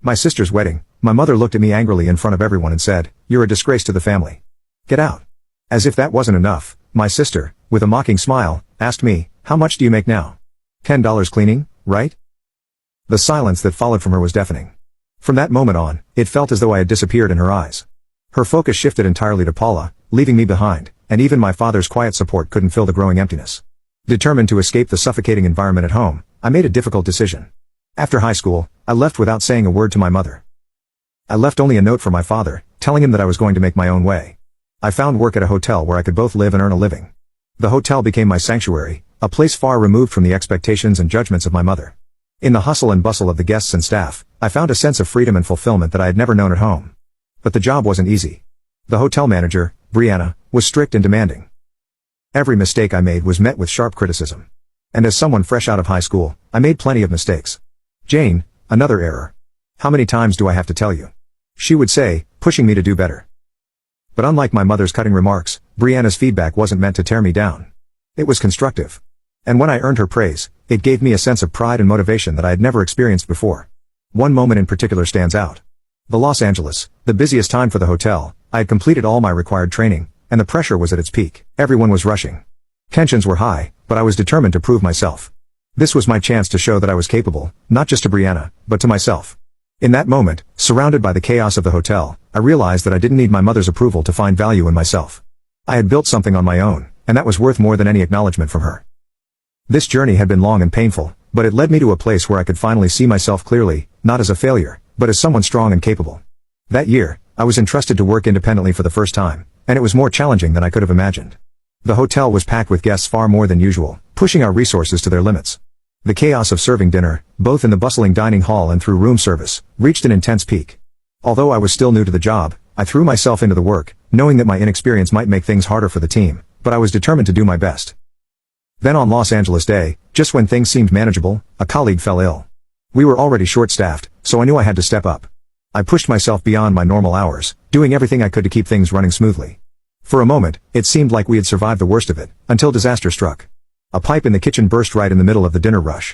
My sister's wedding, my mother looked at me angrily in front of everyone and said, "You're a disgrace to the family. Get out." As if that wasn't enough, my sister, with a mocking smile, asked me, "How much do you make now?" $10 cleaning, right?" The silence that followed from her was deafening. From that moment on, it felt as though I had disappeared in her eyes. Her focus shifted entirely to Paula, leaving me behind, and even my father's quiet support couldn't fill the growing emptiness. Determined to escape the suffocating environment at home, I made a difficult decision. After high school, I left without saying a word to my mother. I left only a note for my father, telling him that I was going to make my own way. I found work at a hotel where I could both live and earn a living. The hotel became my sanctuary, a place far removed from the expectations and judgments of my mother. In the hustle and bustle of the guests and staff, I found a sense of freedom and fulfillment that I had never known at home. But the job wasn't easy. The hotel manager, Brianna, was strict and demanding. Every mistake I made was met with sharp criticism. And as someone fresh out of high school, I made plenty of mistakes. "Jane, another error. How many times do I have to tell you?" she would say, pushing me to do better. But unlike my mother's cutting remarks, Brianna's feedback wasn't meant to tear me down. It was constructive. And when I earned her praise, it gave me a sense of pride and motivation that I had never experienced before. One moment in particular stands out. The Los Angeles, the busiest time for the hotel, I had completed all my required training, and the pressure was at its peak. Everyone was rushing. Tensions were high, but I was determined to prove myself. This was my chance to show that I was capable, not just to Brianna, but to myself. In that moment, surrounded by the chaos of the hotel, I realized that I didn't need my mother's approval to find value in myself. I had built something on my own, and that was worth more than any acknowledgement from her. This journey had been long and painful, but it led me to a place where I could finally see myself clearly, not as a failure, but as someone strong and capable. That year, I was entrusted to work independently for the first time, and it was more challenging than I could have imagined. The hotel was packed with guests far more than usual, pushing our resources to their limits. The chaos of serving dinner, both in the bustling dining hall and through room service, reached an intense peak. Although I was still new to the job, I threw myself into the work, knowing that my inexperience might make things harder for the team, but I was determined to do my best. Then on Los Angeles Day, just when things seemed manageable, a colleague fell ill. We were already short-staffed, so I knew I had to step up. I pushed myself beyond my normal hours, doing everything I could to keep things running smoothly. For a moment, it seemed like we had survived the worst of it, until disaster struck. A pipe in the kitchen burst right in the middle of the dinner rush.